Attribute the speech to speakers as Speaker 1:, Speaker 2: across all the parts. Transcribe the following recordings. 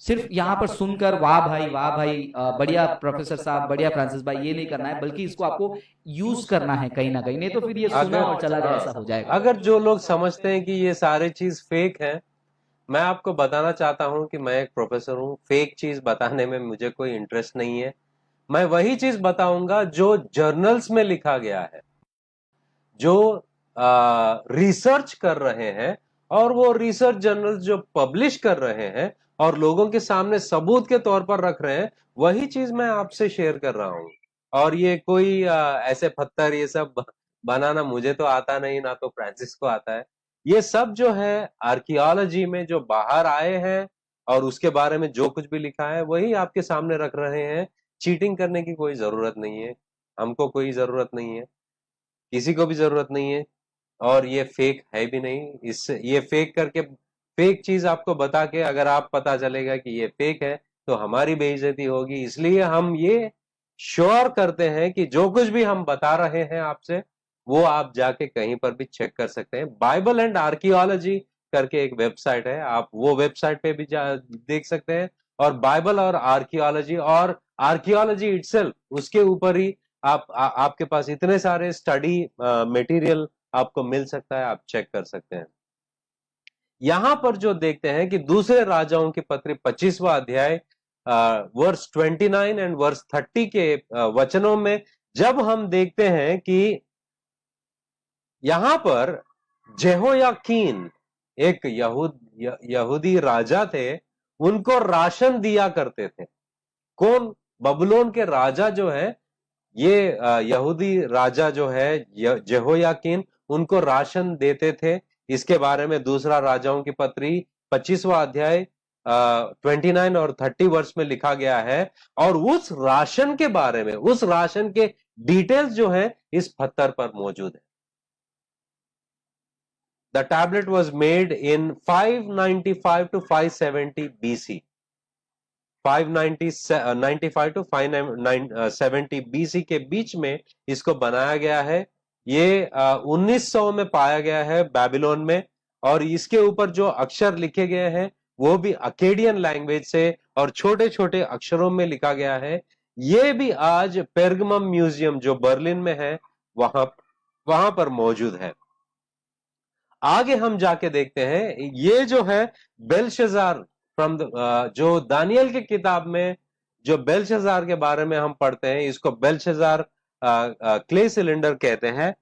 Speaker 1: सिर्फ यहाँ पर सुनकर वाह भाई बढ़िया प्रोफेसर साहब, बढ़िया फ्रांसिस भाई, ये नहीं करना है, बल्कि इसको आपको यूज करना है कहीं ना कहीं, नहीं तो फिर ये सुना
Speaker 2: अगर
Speaker 1: और चला गया ऐसा
Speaker 2: हाँ,
Speaker 1: हो जाएगा।
Speaker 2: अगर जो लोग समझते हैं कि ये सारे चीज फेक है, मैं आपको बताना चाहता हूं कि मैं एक प्रोफेसर हूं, फेक चीज बताने में मुझे कोई इंटरेस्ट नहीं है। मैं वही चीज बताऊंगा जो जर्नल्स में लिखा गया है, जो रिसर्च कर रहे हैं, और वो रिसर्च जर्नल्स जो पब्लिश कर रहे हैं और लोगों के सामने सबूत के तौर पर रख रहे हैं, वही चीज मैं आपसे शेयर कर रहा हूं। और ये कोई ऐसे पत्थर ये सब बनाना मुझे तो आता नहीं, ना तो फ्रांसिस को आता है। ये सब जो है आर्कियोलॉजी में जो बाहर आए हैं और उसके बारे में जो कुछ भी लिखा है वही आपके सामने रख रहे हैं। चीटिंग करने की कोई जरूरत नहीं है, हमको कोई जरूरत नहीं है, किसी को भी जरूरत नहीं है। और ये फेक है भी नहीं। इससे ये फेक करके, फेक चीज आपको बता के अगर आप पता चलेगा कि ये फेक है, तो हमारी बेइज्जती होगी। इसलिए हम ये श्योर करते हैं कि जो कुछ भी हम बता रहे हैं आपसे, वो आप जाके कहीं पर भी चेक कर सकते हैं। बाइबल एंड आर्कियोलॉजी करके एक वेबसाइट है, आप वो वेबसाइट पे भी देख सकते हैं। और बाइबल और आर्कियोलॉजी इटसेल्फ, उसके ऊपर ही आपके पास इतने सारे स्टडी मटेरियल आपको मिल सकता है, आप चेक कर सकते हैं। यहां पर जो देखते हैं कि दूसरे राजाओं की पत्री 25वां अध्याय वर्स 29 एंड वर्स 30 के वचनों में जब हम देखते हैं कि यहां पर जेहोयाकीन एक यहूदी राजा थे, उनको राशन दिया करते थे। कौन? बबुलोन के राजा जो है, ये यहूदी राजा जो है जेहोयाकीन, उनको राशन देते थे। इसके बारे में दूसरा राजाओं की पत्री 25वां अध्याय 29 और 30 वर्ष में लिखा गया है। और उस राशन के बारे में, उस राशन के डिटेल्स जो है इस पत्थर पर मौजूद है। The tablet was made in 595 to 570 BC। 595 to 570 BC के बीच में इसको बनाया गया है। ये 1900 में पाया गया है बेबीलोन में। और इसके ऊपर जो अक्षर लिखे गए हैं वो भी अकेडियन लैंग्वेज से और छोटे छोटे अक्षरों में लिखा गया है। ये भी आज पेर्गमम म्यूजियम जो बर्लिन में है, वहां वहां पर मौजूद है। आगे हम जाके देखते हैं, ये जो है बेलशजार फ्रॉम जो दानियल की किताब में जो बेलशजार के बारे में हम पढ़ते हैं, इसको बेलशजार क्ले सिलेंडर कहते हैं।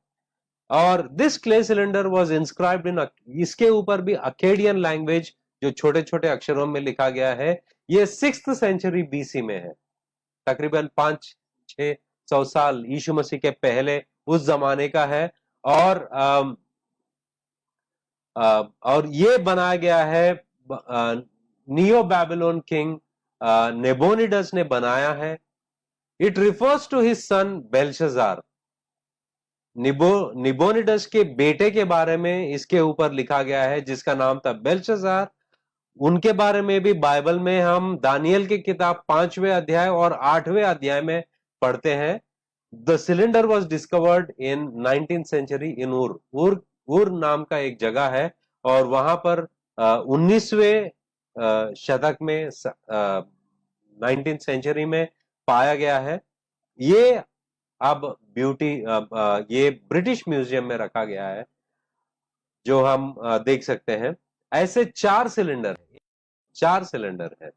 Speaker 2: और this clay cylinder was inscribed in, इसके ऊपर भी अकेडियन लैंग्वेज जो छोटे छोटे अक्षरों में लिखा गया है। ये 6th सेंचुरी BC में है, तकरीबन 500-600 साल यीशु मसीह के पहले उस जमाने का है। और और ये बनाया गया है नियो बैबिलोन किंग नेबोनिडस ने बनाया है। It refers to his son Belshazzar. Nabonidus के बेटे के बारे में इसके ऊपर लिखा गया है, जिसका नाम था बेल्शजार। उनके बारे में भी बाइबल में हम दानियल की किताब 5वें अध्याय और 8वें अध्याय में पढ़ते हैं। The cylinder was discovered in 19th century in Ur नाम का एक जगह है। और वहां पर 19वें शतक में 19th सेंचुरी में पाया गया है। ये अब ये ब्रिटिश म्यूजियम में रखा गया है, जो हम देख सकते हैं। ऐसे 4 सिलेंडर है।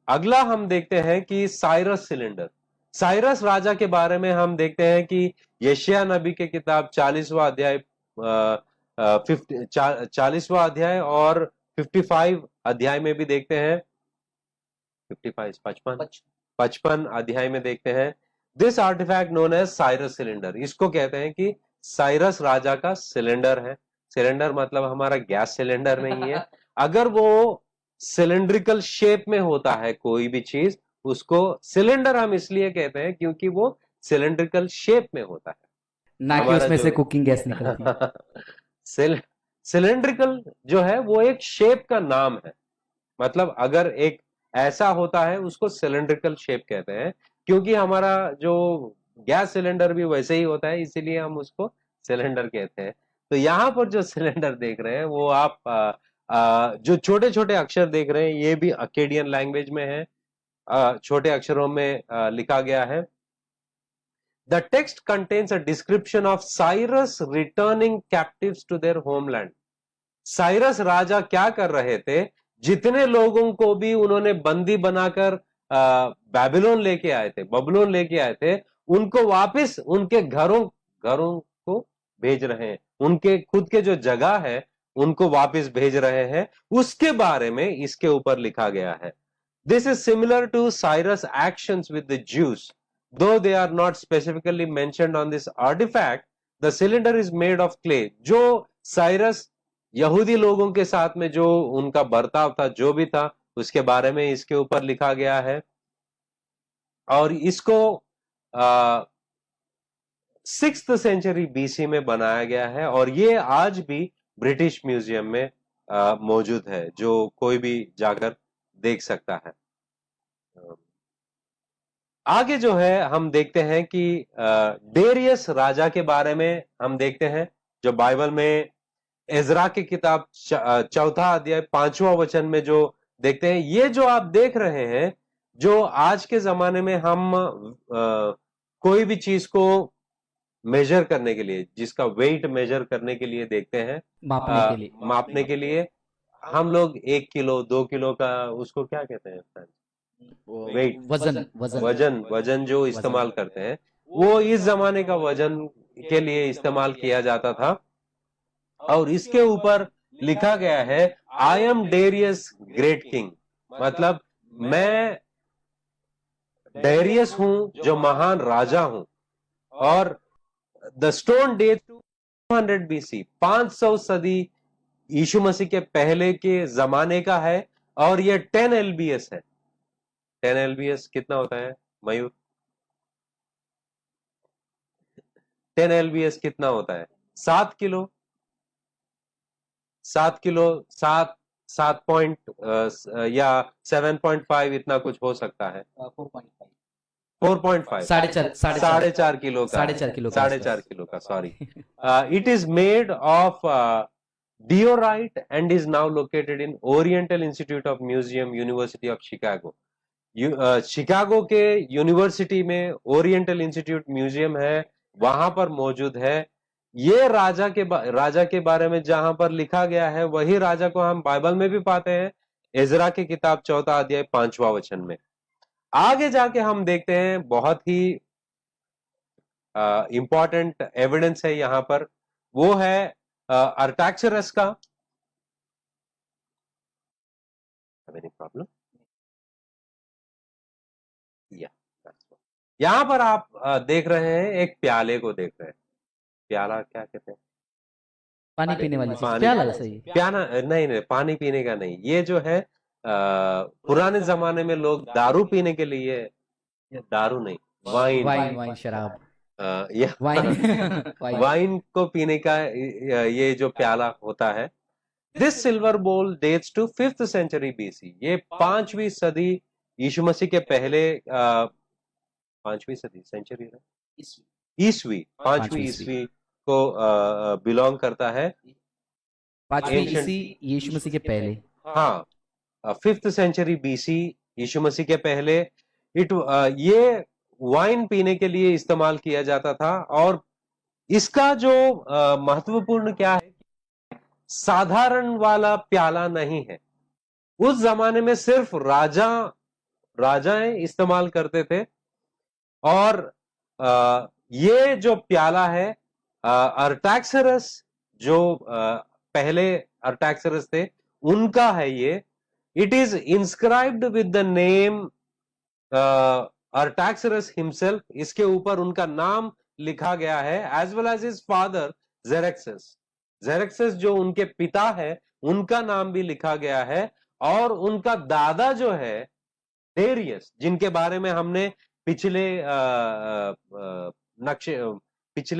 Speaker 2: अगला हम देखते हैं कि साइरस सिलेंडर। साइरस राजा के बारे में हम देखते हैं कि यशायाह नबी के किताब 40वां अध्याय 40वां अध्याय और 55 अध्याय में भी देखते हैं। 55 55 अध्याय में देखते हैं, this artefact known as Cyrus cylinder. इसको कहते हैं कि साइरस राजा का सिलेंडर है। सिलेंडर मतलब हमारा गैस सिलेंडर नहीं है। अगर वो सिलेंड्रिकल शेप में होता है कोई भी चीज, उसको सिलेंडर हम इसलिए कहते हैं क्योंकि वो सिलेंड्रिकल शेप में होता है।
Speaker 1: ना कि
Speaker 2: हमारा
Speaker 1: उसमें
Speaker 2: जो
Speaker 1: से कुकिंग गैस निकलती है।
Speaker 2: सिलेंड्रिकल जो है वो एक शेप का नाम है। मतलब अगर एक ऐसा होता है उसको सिलेंड्रिकल शेप कहते हैं, क्योंकि हमारा जो गैस सिलेंडर भी वैसे ही होता है, इसीलिए हम उसको सिलेंडर कहते हैं। तो यहाँ पर जो सिलेंडर देख रहे हैं वो आप जो छोटे छोटे अक्षर देख रहे हैं ये भी अकेडियन लैंग्वेज में है, छोटे अक्षरों में लिखा गया है। The text contains a description of Cyrus returning captives to their homeland. Cyrus राजा क्या कर रहे थे, जितने लोगों को भी उन्होंने बंदी बनाकर बैबिलोन लेके आए थे, बबलोन लेके आए थे, उनको वापस उनके घरों घरों को भेज रहे हैं, उनके खुद के जो जगह है उनको वापस भेज रहे हैं, उसके बारे में इसके ऊपर लिखा गया है। This is similar to Cyrus actions with the Jews, though they are not specifically mentioned on this artifact. The cylinder is made of clay. जो साइरस यहूदी लोगों के साथ में जो उनका बर्ताव था, जो भी था, उसके बारे में इसके ऊपर लिखा गया है। और इसको 6th सेंचुरी बीसी में बनाया गया है और ये आज भी ब्रिटिश म्यूजियम में मौजूद है, जो कोई भी जाकर देख सकता है। आगे जो है हम देखते हैं कि डेरियस राजा के बारे में हम देखते हैं, जो बाइबल में एजरा की किताब 4 अध्याय 5वां वचन में जो देखते हैं। ये जो आप देख रहे हैं, जो आज के जमाने में हम कोई भी चीज को मेजर करने के लिए, जिसका वेट मेजर करने के लिए देखते हैं, मापने के लिए हम लोग 1 किलो 2 किलो का, उसको क्या कहते हैं, वेट, वजन जो इस्तेमाल करते हैं, वो इस जमाने का वजन के लिए इस्तेमाल किया जाता था। और इसके ऊपर लिखा गया है I am Darius great king, मतलब मैं डेरियस हूं जो महान राजा हूं। और द स्टोन डेट 200 BC, 500 सदी यीशु मसीह के पहले के जमाने का है और ये 10 LBS है। 10 LBS कितना होता है मयूर? 10 LBS कितना होता है? 7 किलो, 7 किलो, 7 पॉइंट या 7.5 इतना कुछ हो सकता है। 4.5, 4.5 किलो का, 4.5 किलो का, sorry. It is made of diorite and is now located in Oriental Institute of Museum, University of Chicago. Chicago के यूनिवर्सिटी में ओरिएंटल इंस्टीट्यूट म्यूजियम है, वहां पर मौजूद है। ये राजा के बारे में जहां पर लिखा गया है, वही राजा को हम बाइबल में भी पाते हैं, एजरा की किताब 4 अध्याय 5वां वचन में। आगे जाके हम देखते हैं, बहुत ही इंपॉर्टेंट एविडेंस है यहां पर, वो है अर्टाक्सरस का। Any problem? यहां पर आप देख रहे हैं, एक प्याले को देख रहे हैं। प्याला क्या कहते हैं?
Speaker 1: पानी पीने वाली चीज, प्याला सही।
Speaker 2: प्याला नहीं, पानी पीने का नहीं। ये जो है पुराने जमाने में लोग दारू पीने के लिए, दारू नहीं, वाइन,
Speaker 1: शराब,
Speaker 2: वाइन को पीने का ये जो प्याला होता है। This silver bowl dates to 5th century BC। ये 5वीं सदी यीशु मसीह के पहले, 5वीं सदी, सेंचुरी है, ईस्वी, 5वीं ईस्वी को बिलोंग करता है।
Speaker 1: 5वीं ईस्वी यीशु मसीह के पहले,
Speaker 2: हाँ, 5th सेंचुरी BC यीशु मसीह के पहले। ये वाइन पीने के लिए इस्तेमाल किया जाता था। और इसका जो महत्वपूर्ण क्या है, साधारण वाला प्याला नहीं है। उस जमाने में सिर्फ राजाएं इस्तेमाल करते थे। और ये जो प्याला है, अर्टाक्सरस जो पहले अर्टाक्सरस थे, उनका है ये। It is inscribed with the name Artaxerxes himself. इसके ऊपर उनका नाम लिखा गया है, as well as his father Xerxes. Xerxes जो उनके पिता है, उनका नाम भी लिखा गया है। और उनका दादा जो है डेरियस, जिनके बारे में हमने पिछले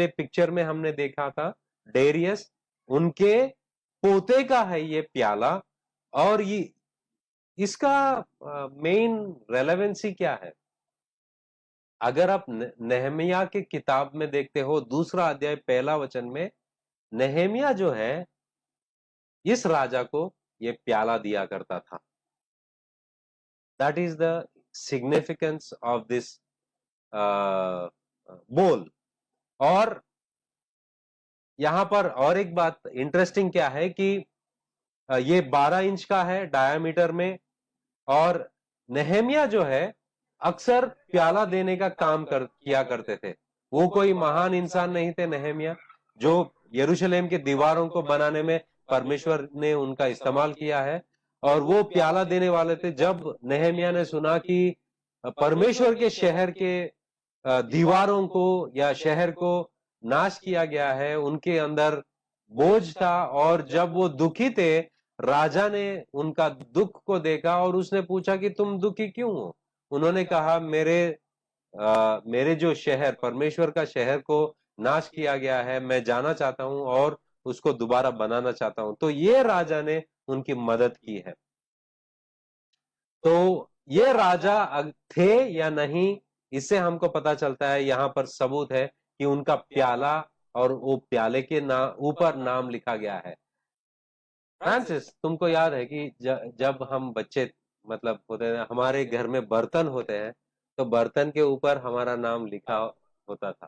Speaker 2: पिक्चर में हमने देखा था, डेरियस, उनके पोते का है ये प्याला। और ये इसका मेन रेलेवेंसी क्या है? अगर आप नेहमिया के किताब में देखते हो, 2 अध्याय 1 वचन में, नेहमिया जो है इस राजा को ये प्याला दिया करता था। That is the significance of this बोल। और यहां पर और एक बात इंटरेस्टिंग क्या है कि ये 12 इंच का है डायामीटर में, और नेहेमिया जो है अक्सर प्याला देने का काम किया करते थे। वो कोई महान इंसान नहीं थे नेहेमिया, जो यरूशलेम के दीवारों को बनाने में परमेश्वर ने उनका इस्तेमाल किया है, और वो प्याला देने वाले थे। जब नेहेमिया ने सुना कि परमेश्वर के शहर के दीवारों को या शहर को नाश किया गया है, उनके अंदर बोझ था, और जब वो दुखी थे, राजा ने उनका दुख को देखा और उसने पूछा कि तुम दुखी क्यों हो। उन्होंने कहा मेरे जो शहर, परमेश्वर का शहर को नाश किया गया है, मैं जाना चाहता हूं और उसको दोबारा बनाना चाहता हूं। तो ये राजा ने उनकी मदद की है। तो ये राजा थे या नहीं, इससे हमको पता चलता है, यहां पर सबूत है कि उनका प्याला और वो प्याले के ऊपर नाम लिखा गया है। फ्रांसिस, तुमको याद है कि जब हम बच्चे मतलब होते हैं, हमारे घर में बर्तन होते हैं, तो बर्तन के ऊपर हमारा नाम लिखा होता था।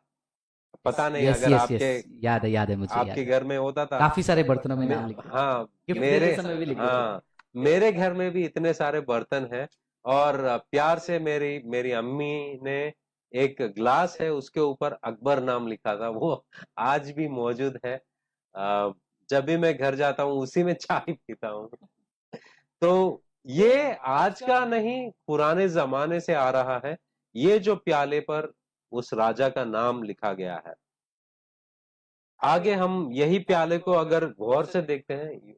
Speaker 2: पता नहीं
Speaker 1: यस
Speaker 2: अगर
Speaker 1: यस यस,
Speaker 2: आपके
Speaker 1: याद है, मुझे याद
Speaker 2: आपके
Speaker 1: है।
Speaker 2: घर में होता था।
Speaker 1: काफी सारे बर्तनों में नाम लिखते थे,
Speaker 2: हाँ,
Speaker 1: गिफ्ट
Speaker 2: मेरे
Speaker 1: देते समय भी लिखते थे।
Speaker 2: हाँ मेरे घर में भी इतने सारे बर्तन हैं, और प्यार से मेरी मेरी अम्मी ने एक ग्लास है, उसके ऊपर अकबर नाम लिखा था। वो आज भी मौजूद है। जब भी मैं घर जाता हूँ उसी में चाय पीता हूँ। तो ये आज का नहीं, पुराने जमाने से आ रहा है, ये जो प्याले पर उस राजा का नाम लिखा गया है। आगे हम यही प्याले को अगर गौर से देखते हैं,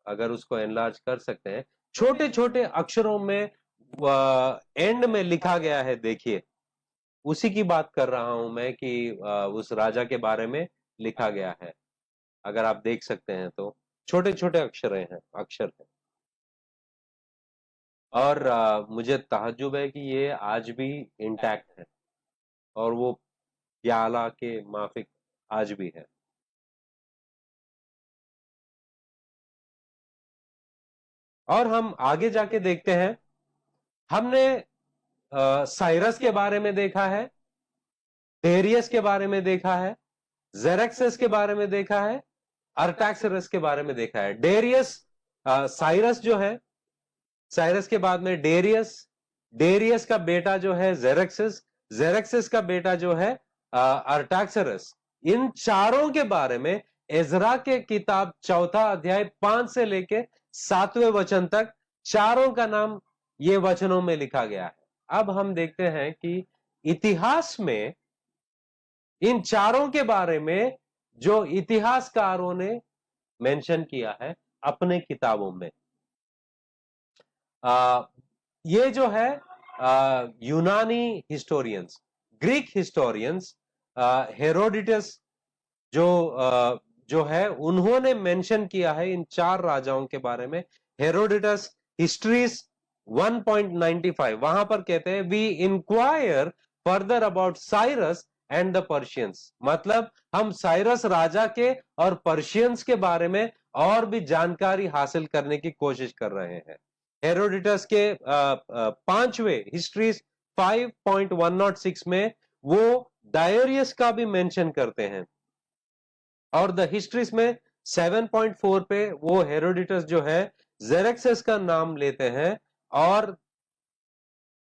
Speaker 2: अगर उसको एनलार्ज कर सकते हैं, छोटे छोटे अक्षरों में एंड में लिखा गया है। देखिए, उसी की बात कर रहा हूं मैं कि उस राजा के बारे में लिखा गया है। अगर आप देख सकते हैं तो छोटे छोटे अक्षर हैं। और मुझे ताज्जुब है कि ये आज भी इंटैक्ट है, और वो प्याला के माफिक आज भी है। और हम आगे जाके देखते हैं, हमने साइरस के बारे में देखा है, डेरियस के बारे में देखा है, जेरेक्सस के बारे में देखा है, अर्टैक्सरस के बारे में देखा है। डेरियस, साइरस जो है, साइरस के बाद में डेरियस, डेरियस का बेटा जो है जेरेक्सस, जेरेक्सस का बेटा जो है अर्टैक्सरस। इन चारों के बारे में एजरा के किताब 4 अध्याय 5 से लेके 7वें वचन तक चारों का नाम ये वचनों में लिखा गया है। अब हम देखते हैं कि इतिहास में इन चारों के बारे में जो इतिहासकारों ने मेंशन किया है अपने किताबों में। ये जो है यूनानी हिस्टोरियंस, ग्रीक हिस्टोरियंस, हेरोडिटस जो है, उन्होंने मेंशन किया है इन 4 राजाओं के बारे में। हेरोडिटस हिस्ट्रीज 1.95, वहां पर कहते हैं we inquire further about Cyrus and the Persians. मतलब हम साइरस राजा के और पर्शियंस के बारे में और भी जानकारी हासिल करने की कोशिश कर रहे हैं। हेरोडिटस के 5वें हिस्ट्रीज 5.106 में वो डायोरियस का भी मेंशन करते हैं, और द हिस्ट्रीज में 7.4 पे वो हेरोडिटस जो है जेरेक्सस का नाम लेते हैं, और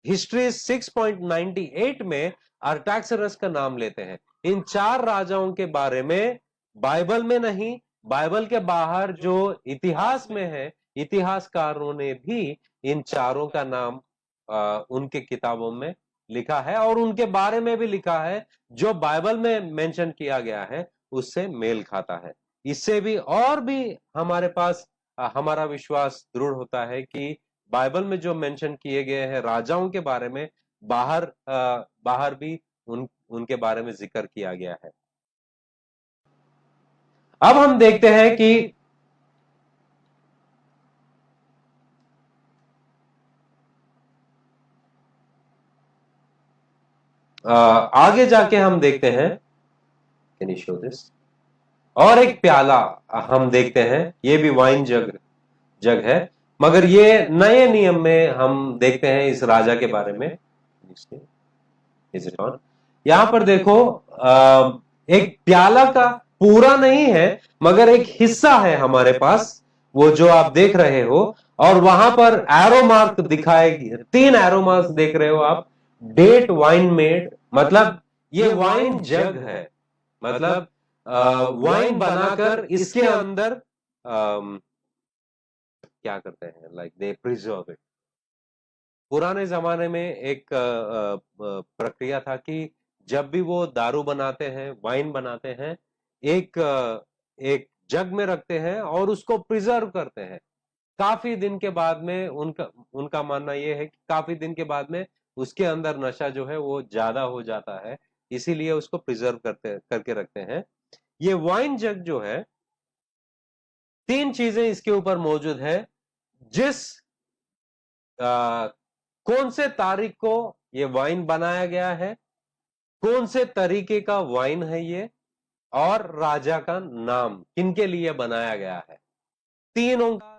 Speaker 2: हिस्ट्री 6.98 में अर्टैक्सरस का नाम लेते हैं। इन 4 राजाओं के बारे में बाइबल में नहीं, बाइबल के बाहर जो इतिहास में है, इतिहासकारों ने भी इन चारों का नाम उनके किताबों में लिखा है, और उनके बारे में भी लिखा है जो बाइबल में मेंशन किया गया है उससे मेल खाता है। इससे भी और भी हमारे पास हमारा विश्वास दृढ़ होता है कि बाइबल में जो मेंशन किए गए हैं राजाओं के बारे में, बाहर भी उनके बारे में जिक्र किया गया है। अब हम देखते हैं कि आगे जाके हम देखते हैं, कैन यू शो दिस? और एक प्याला हम देखते हैं, ये भी वाइन जग है, मगर ये नए नियम में हम देखते हैं इस राजा के बारे में। Is it on? यहां पर देखो, एक प्याला का पूरा नहीं है मगर एक हिस्सा है हमारे पास, वो जो आप देख रहे हो, और वहां पर एरो मार्क दिखाए, 3 एरो मार्क देख रहे हो आप। डेट वाइन मेड, मतलब ये वाइन जग है, मतलब वाइन बनाकर इसके अंदर क्या करते हैं, लाइक दे प्रिजर्व इट। पुराने जमाने में एक प्रक्रिया था कि जब भी वो दारू बनाते हैं, वाइन बनाते हैं, एक जग में रखते हैं और उसको प्रिजर्व करते हैं। काफी दिन के बाद में उनका उनका मानना यह है कि काफी दिन के बाद में उसके अंदर नशा जो है वो ज्यादा हो जाता है, इसीलिए उसको प्रिजर्व करके रखते हैं। ये वाइन जग जो है, 3 चीजें इसके ऊपर मौजूद है। जिस कौन से तारीख को ये वाइन बनाया गया है, कौन से तरीके का वाइन है ये, और राजा का नाम किनके लिए बनाया गया है। तीनों का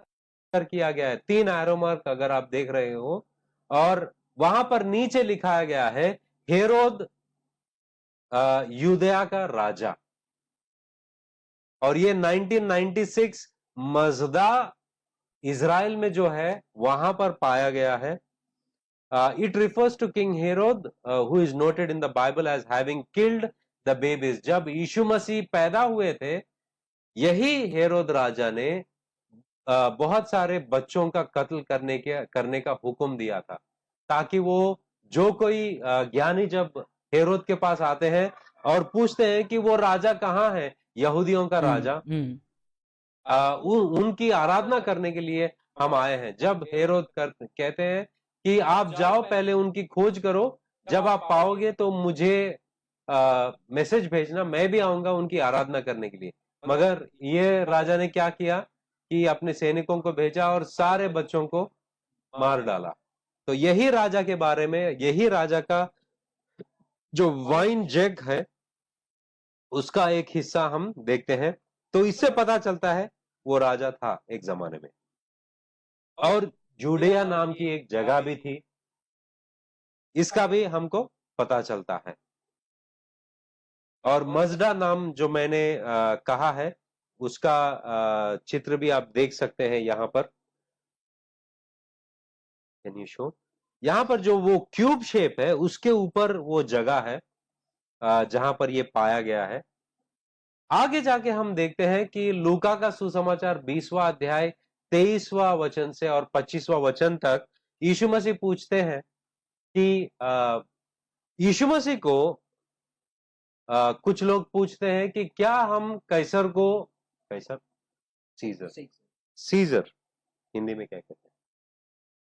Speaker 2: किया गया है, 3 एरो मार्क अगर आप देख रहे हो, और वहां पर नीचे लिखाया गया है हेरोद यूदया का राजा। और ये 1996 मजदा इज़राइल में जो है वहां पर पाया गया है। It refers to King Herod, who is noted in the Bible as having killed the babies. जब यीशु मसीह पैदा हुए थे, यही हेरोद राजा ने बहुत सारे बच्चों का कत्ल करने का हुक्म दिया था, ताकि वो जो कोई ज्ञानी जब हेरोद के पास आते हैं और पूछते हैं कि वो राजा कहाँ है, यहूदियों का राजा, उनकी आराधना करने के लिए हम आए हैं। जब हेरोद कहते हैं कि आप जाओ पहले उनकी खोज करो, जब आप पाओगे तो मुझे मैसेज भेजना, मैं भी आऊंगा उनकी आराधना करने के लिए। मगर ये राजा ने क्या किया कि अपने सैनिकों को भेजा और सारे बच्चों को मार डाला। तो यही राजा के बारे में, यही राजा का जो वाइन जग है उसका एक हिस्सा हम देखते हैं। तो इससे पता चलता है वो राजा था एक जमाने में। और जूडिया नाम की एक जगह भी थी, इसका भी हमको पता चलता है। और मजदा नाम जो मैंने कहा है, उसका चित्र भी आप देख सकते हैं यहां पर। Can you show? यहां पर जो वो क्यूब शेप है उसके ऊपर वो जगह है जहां पर ये पाया गया है। आगे जाके हम देखते हैं कि लूका का सुसमाचार 20वां अध्याय 23वां वचन से और 25वां वचन तक यीशु मसीह पूछते हैं कि यीशु मसीह को कुछ लोग पूछते हैं कि क्या हम कैसर को, कैसर, सीजर हिंदी में क्या कहते हैं,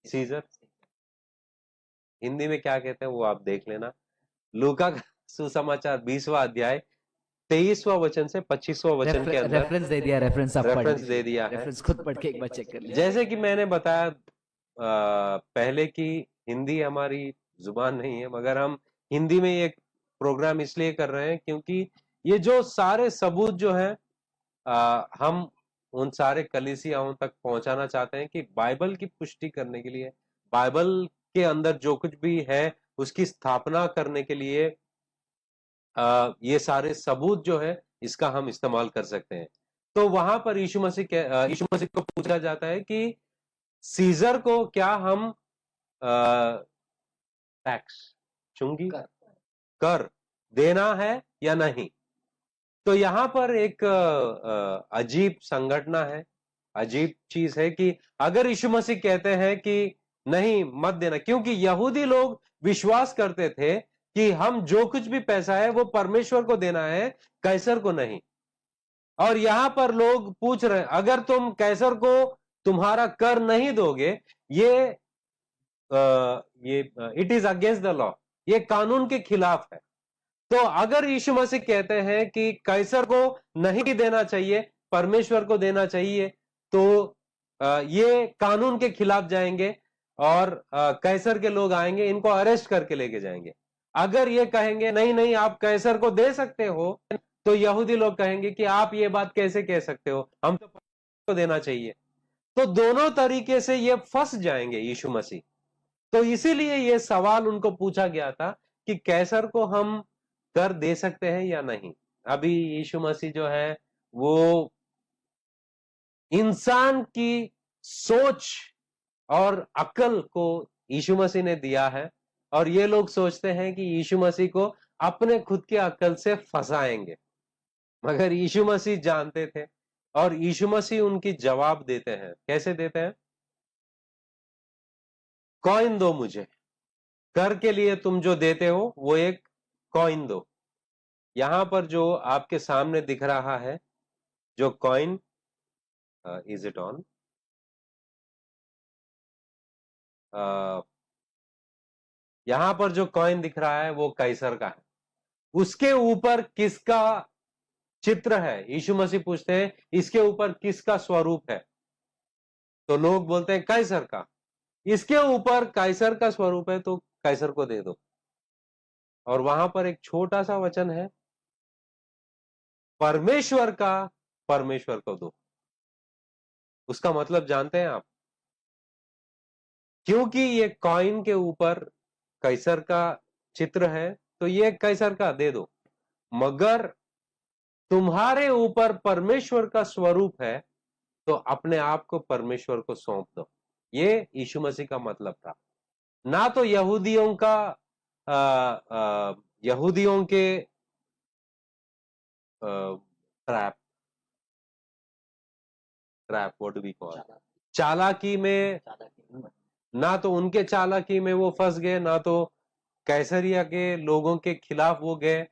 Speaker 2: सीजर हिंदी में क्या कहते हैं वो आप देख लेना। लूका का सुसमाचार 20वां अध्याय 23वां वचन से 25वां वचन के अंदर
Speaker 1: रेफरेंस दे दिया, रेफरेंस आप
Speaker 2: रेफरेंस दे दिया है।
Speaker 1: रेफरेंस खुद पढ़ के एक बार चेक कर लीजिए।
Speaker 2: जैसे कि मैंने बताया पहले कि हिंदी हमारी जुबान नहीं है, मगर हम हिंदी में ये प्रोग्राम इसलिए कर रहे हैं क्योंकि ये जो सारे सबूत जो है हम उन सारे कलीसियाओं तक पहुंचाना चाहते हैं कि बाइबल की पुष्टि करने के लिए, बाइबल के अंदर जो कुछ भी है उसकी स्थापना करने के लिए ये सारे सबूत जो है इसका हम इस्तेमाल कर सकते हैं। तो वहां पर यीशु मसीह को पूछा जाता है कि सीजर को क्या हम टैक्स, चुंगी, कर देना है या नहीं। तो यहां पर एक अजीब संघटना है, अजीब चीज है कि अगर यीशु मसीह कहते हैं कि नहीं मत देना, क्योंकि यहूदी लोग विश्वास करते थे कि हम जो कुछ भी पैसा है वो परमेश्वर को देना है, कैसर को नहीं। और यहां पर लोग पूछ रहे हैं अगर तुम कैसर को तुम्हारा कर नहीं दोगे, ये it is against the law, ये कानून के खिलाफ है। तो अगर यीशु मसीह कहते हैं कि कैसर को नहीं देना चाहिए, परमेश्वर को देना चाहिए, तो ये कानून के खिलाफ जाएंगे और कैसर के लोग आएंगे, इनको अरेस्ट करके लेके जाएंगे। अगर ये कहेंगे नहीं नहीं आप कैसर को दे सकते हो, तो यहूदी लोग कहेंगे कि आप ये बात कैसे कह सकते हो, हम तो देना चाहिए। तो दोनों तरीके से ये फंस जाएंगे यीशु मसीह। तो इसीलिए ये सवाल उनको पूछा गया था कि कैसर को हम कर दे सकते हैं या नहीं। अभी यीशु मसीह जो है वो इंसान की सोच और अकल को यीशु मसीह ने दिया है, और ये लोग सोचते हैं कि यीशु मसीह को अपने खुद के अकल से फंसाएंगे। मगर यीशु मसीह जानते थे, और यीशु मसीह उनकी जवाब देते हैं। कैसे देते हैं? कॉइन दो मुझे, कर के लिए तुम जो देते हो वो एक कॉइन दो। यहां पर जो आपके सामने दिख रहा है जो कॉइन, इज इट ऑन? यहां पर जो कॉइन दिख रहा है वो कैसर का है। उसके ऊपर किसका चित्र है? यीशु मसीह पूछते हैं इसके ऊपर किसका स्वरूप है? तो लोग बोलते हैं कैसर का। इसके ऊपर कैसर का स्वरूप है तो कैसर को दे दो। और वहां पर एक छोटा सा वचन है, परमेश्वर का परमेश्वर को दो। उसका मतलब जानते हैं आप? क्योंकि ये कॉइन के ऊपर कैसर का चित्र है तो ये कैसर का दे दो, मगर तुम्हारे ऊपर परमेश्वर का स्वरूप है तो अपने आप को परमेश्वर को सौंप दो। ये यीशु मसीह का मतलब था। ना तो यहूदियों का यहूदियों के trap trap what do we call, चालाकी में, ना तो उनके चालाकी में वो फंस गए, ना तो कैसरिया के लोगों के खिलाफ वो गए।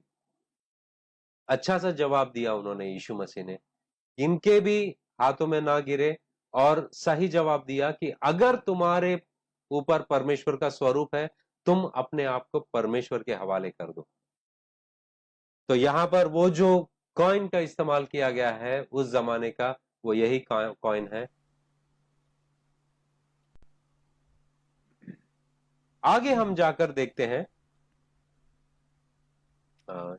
Speaker 2: अच्छा सा जवाब दिया उन्होंने, यीशु मसीह ने, इनके भी हाथों में ना गिरे, और सही जवाब दिया कि अगर तुम्हारे ऊपर परमेश्वर का स्वरूप है तुम अपने आप को परमेश्वर के हवाले कर दो। तो यहां पर वो जो कॉइन का इस्तेमाल किया गया है उस जमाने का, वो यही कॉइन है। आगे हम जाकर देखते हैं,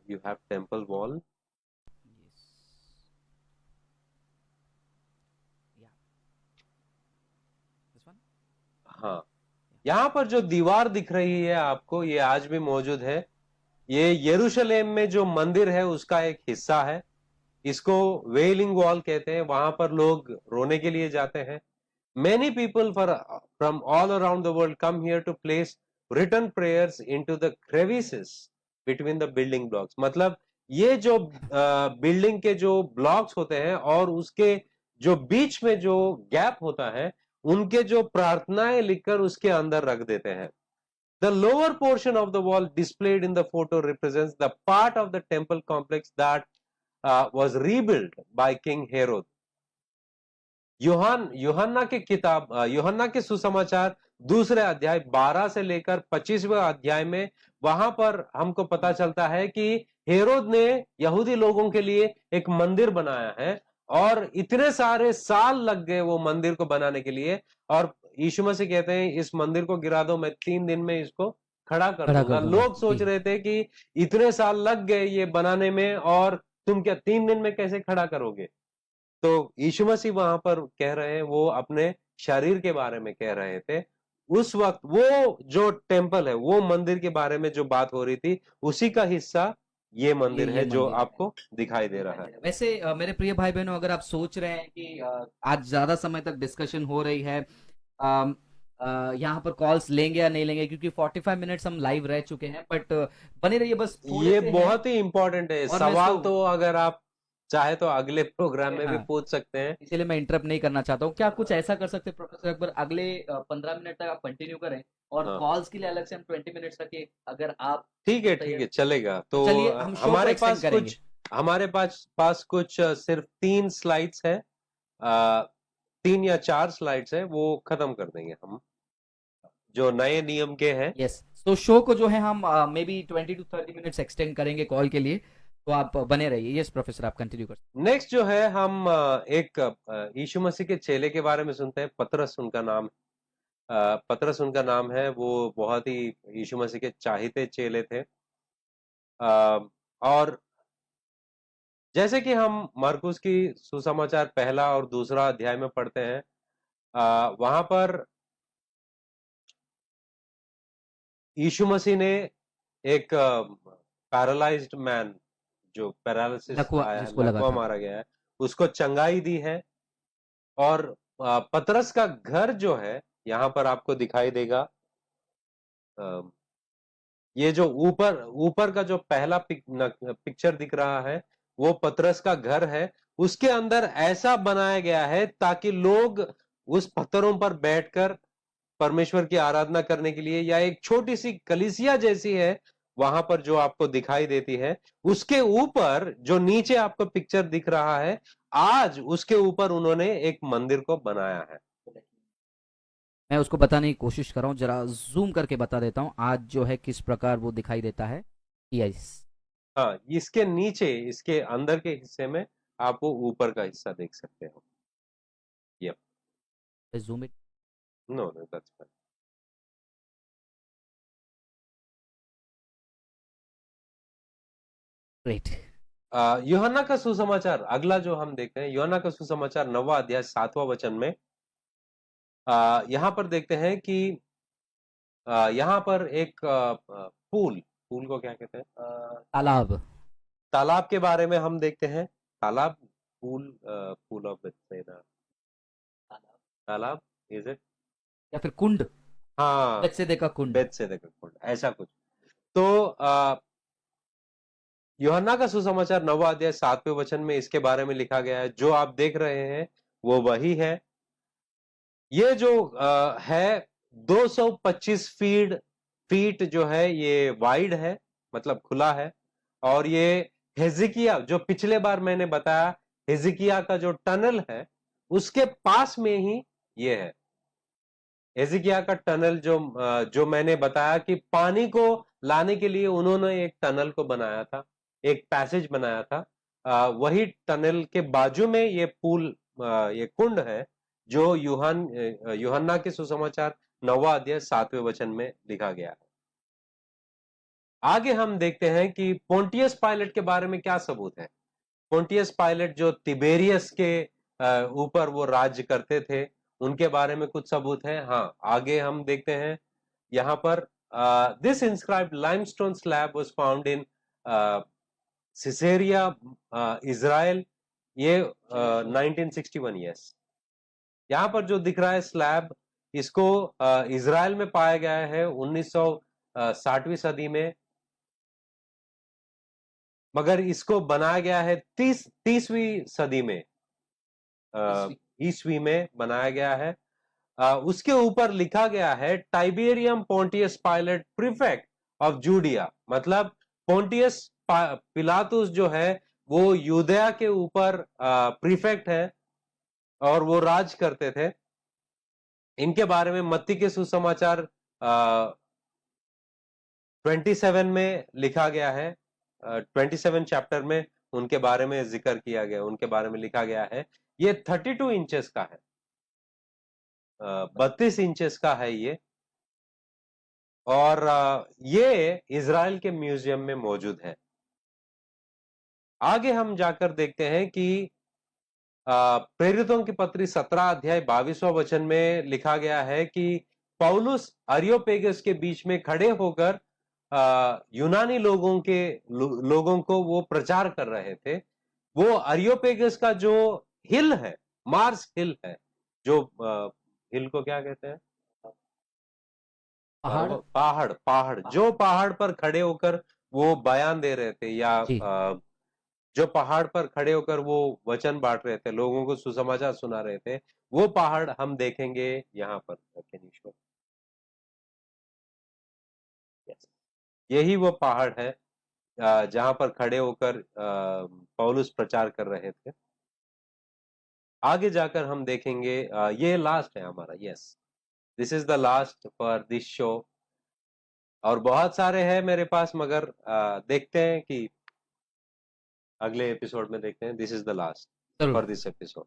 Speaker 2: यू हैव टेम्पल वॉल। हाँ, यहां पर जो दीवार दिख रही है आपको, ये आज भी मौजूद है। ये यरूशलेम में जो मंदिर है उसका एक हिस्सा है। इसको वेलिंग वॉल कहते हैं। वहां पर लोग रोने के लिए जाते हैं। Many people from all around the world come here to place written prayers into the crevices between the building blocks। मतलब ये जो बिल्डिंग के जो ब्लॉक्स होते हैं और उसके जो बीच में जो गैप होता है, उनके जो प्रार्थनाएं लिखकर उसके अंदर रख देते हैं। The lower portion of the wall displayed in the photo represents the part of the temple complex that was rebuilt by King Herod। यूहन्ना के किताब, यूहन्ना के सुसमाचार दूसरे अध्याय 12 से लेकर 25वें अध्याय में, वहां पर हमको पता चलता है कि हेरोद ने यहूदी लोगों के लिए एक मंदिर बनाया है, और इतने सारे साल लग गए वो मंदिर को बनाने के लिए। और यीशु मसीह कहते हैं इस मंदिर को गिरा दो, मैं 3 दिन में इसको खड़ा कर दूंगा। लोग सोच रहे थे कि इतने साल लग गए ये बनाने में, और तुम क्या 3 दिन में कैसे खड़ा करोगे? तो यीशु मसीह वहां पर कह रहे हैं, वो अपने शरीर के बारे में कह रहे थे। उस वक्त वो जो टेम्पल है, वो मंदिर के बारे में जो बात हो रही थी, उसी का हिस्सा ये मंदिर है जो आपको दिखाई दे रहा है।
Speaker 1: वैसे मेरे प्रिय भाई बहनों, अगर आप सोच रहे हैं कि आज ज्यादा समय तक डिस्कशन हो रही है, यहाँ पर कॉल्स लेंगे या नहीं लेंगे, क्योंकि 45 मिनट्स हम लाइव रह चुके हैं, बट बने रहिए। बस
Speaker 2: ये बहुत ही इंपॉर्टेंट है सवाल, तो अगर आप चाहे तो अगले प्रोग्राम में भी पूछ सकते हैं,
Speaker 1: इसलिए मैं इंटरप्ट नहीं करना चाहता हूँ। क्या कुछ ऐसा कर सकते हैं प्रोफेसर अकबर, अगले 15 मिनट तक आप कंटिन्यू करें, और कॉल्स के लिए अलग से हम 20 मिनट्स रखें, अगर आप? ठीक है, चलेगा। तो
Speaker 2: हमारे पास कुछ सिर्फ 3 स्लाइड्स है, 3 या 4 स्लाइड्स है, वो खत्म कर देंगे हम, जो नए नियम के हैं।
Speaker 1: यस, तो शो को जो है हम may be 20 to 30 minutes extend करेंगे कॉल के लिए, तो आप बने रहिए। यस प्रोफेसर, आप कंटिन्यू कर।
Speaker 2: नेक्स्ट जो है, हम एक यीशु मसीह के चेले के बारे में सुनते हैं। पतरस उनका नाम, पतरस उनका नाम है। वो बहुत ही यीशु मसीह के चाहते चेले थे, और जैसे कि हम मरकुस की सुसमाचार पहला और दूसरा अध्याय में पढ़ते हैं, वहां पर यीशु मसीह ने एक पैरालाइज्ड मैन, जो पैरालिसिस
Speaker 1: लकवा
Speaker 2: आया है,
Speaker 1: जिसको लगा
Speaker 2: लकवा
Speaker 1: था।
Speaker 2: मारा गया है, उसको चंगाई दी है। और पतरस का घर जो है यहाँ पर आपको दिखाई देगा। अ, ये जो ऊपर ऊपर का जो पहला पिक्चर दिख रहा है, वो पतरस का घर है। उसके अंदर ऐसा बनाया गया है ताकि लोग उस पत्थरों पर बैठकर परमेश्वर की आराधना करने के लिए, या एक छोटी सी कलीसिया जैसी है वहां पर जो आपको दिखाई देती है। उसके ऊपर जो नीचे आपको पिक्चर दिख रहा है, आज उसके ऊपर उन्होंने एक मंदिर को बनाया है।
Speaker 1: मैं उसको बताने की कोशिश कर रहा हूँ, जरा जूम करके बता देता हूँ आज जो है किस प्रकार वो दिखाई देता है। यस।
Speaker 2: हाँ, इसके नीचे, इसके अंदर के हिस्से में आप वो ऊपर का हिस्सा देख सकते हो। ये
Speaker 1: zoom it.
Speaker 2: No no, that's fine.
Speaker 1: Great.
Speaker 2: यूहन्ना का सुसमाचार, अगला जो हम देखते हैं, यूहन्ना का सुसमाचार 9वां अध्याय 7वां वचन में यहाँ पर देखते हैं कि यहाँ पर एक पूल, पूल को क्या कहते हैं,
Speaker 1: तालाब।
Speaker 2: तालाब के बारे में हम देखते हैं। तालाब, पूल, पूल ऑफ बेथसेदा, तालाब, इज इट?
Speaker 1: या फिर कुंड।
Speaker 2: हाँ,
Speaker 1: बेत्सैदा का कुंड।
Speaker 2: बेथसेदा का कुंड, ऐसा कुछ। तो यूहन्ना का सुसमाचार 9वां अध्याय 7वें वचन में इसके बारे में लिखा गया है। जो आप देख रहे हैं वो वही है। ये जो है 225 फीट जो है, ये वाइड है, मतलब खुला है। और ये हिजकिय्याह, जो पिछले बार मैंने बताया, हिजकिय्याह का जो टनल है उसके पास में ही ये है। हिजकिय्याह का टनल जो मैंने बताया कि पानी को लाने के लिए उन्होंने एक टनल को बनाया था, एक पैसेज बनाया था। वही टनल के बाजू में ये पुल, ये कुंड है, जो यूहन्ना के सुसमाचार 9वां अध्याय 7वें वचन में लिखा गया है। आगे हम देखते हैं कि पोंटियस पायलट के बारे में क्या सबूत है। पोंटियस पायलट जो तिबेरियस के ऊपर वो राज्य करते थे, उनके बारे में कुछ सबूत है। हाँ, आगे हम देखते हैं यहाँ पर, this inscribed limestone slab was found in Caesarea, Israel. ये 1961, यस। यहाँ पर जो दिख रहा है स्लैब, इसको इज़राइल में पाया गया है 1960वीं सदी में, मगर इसको बनाया गया है 30वीं सदी में, ईस्वी में बनाया गया है। उसके ऊपर लिखा गया है Tiberium Pontius Pilate prefect of Judea, मतलब पोंटियस पिलातुस जो है वो यूदया के ऊपर प्रीफेक्ट है और वो राज करते थे। इनके बारे में मत्ती के सुसमाचार 27 में लिखा गया है। 27 चैप्टर में उनके बारे में जिक्र किया गया, उनके बारे में लिखा गया है। ये 32 इंचेस का है, 32 इंचेस का है ये। और ये इज़राइल के म्यूजियम में मौजूद है। आगे हम जाकर देखते हैं कि प्रेरितों की पत्री 17 अध्याय 22वां वचन में लिखा गया है कि पौलुस अरियोपेगस के बीच में खड़े होकर यूनानी लोगों को वो प्रचार कर रहे थे। वो अरियोपेगस का जो हिल है, मार्स हिल है, जो हिल को क्या कहते हैं,
Speaker 1: पहाड़।
Speaker 2: पहाड़, पहाड़, जो पहाड़ पर खड़े होकर वो बयान दे रहे थे, या
Speaker 1: जी।
Speaker 2: जो पहाड़ पर खड़े होकर वो वचन बांट रहे थे, लोगों को सुसमाचार सुना रहे थे, वो पहाड़ हम देखेंगे यहाँ पर। कैन यही वो पहाड़ है जहां पर खड़े होकर पौलुस प्रचार कर रहे थे। आगे जाकर हम देखेंगे, ये लास्ट है हमारा, yes, this is the last for this show. और बहुत सारे हैं मेरे पास, मगर देखते हैं कि अगले एपिसोड में देखते हैं। दिस इज द लास्ट
Speaker 1: जरूर।
Speaker 2: For this episode.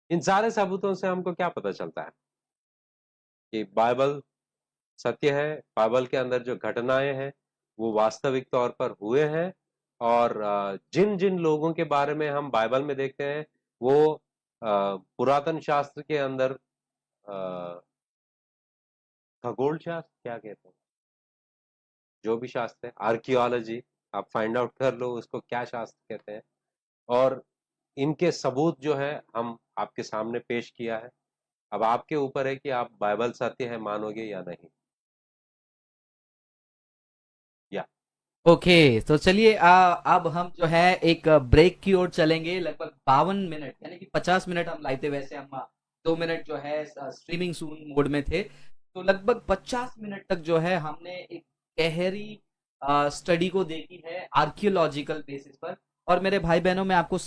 Speaker 2: इन सारे सबूतों से हमको क्या पता चलता है कि बाइबल सत्य है, बाइबल के अंदर जो घटनाएं हैं वो वास्तविक तौर पर हुए हैं, और जिन जिन लोगों के बारे में हम बाइबल में देखते हैं वो पुरातन शास्त्र के अंदर खगोल शास्त्र क्या कहते हैं, जो भी शास्त्र है, आर्कियोलॉजी, आप फाइंड आउट कर लो उसको क्या शास्त्र कहते हैं। और इनके सबूत जो है हम आपके सामने पेश किया है। अब आपके ऊपर है कि आप बाइबल सत्य है मानोगे या नहीं। या
Speaker 1: ओके, तो चलिए अब हम जो है एक ब्रेक की ओर चलेंगे। लगभग 52 मिनट यानी कि 50 मिनट हम लाए थे, वैसे हम 2 मिनट जो है स्ट्रीमिंग सून मोड में थे। तो लगभग 50 मिनट तक जो है हमने एक गहरी स्टडी को देखी है आर्कियोलॉजिकल बेसिस पर। और मेरे भाई बहनों, मैं आपको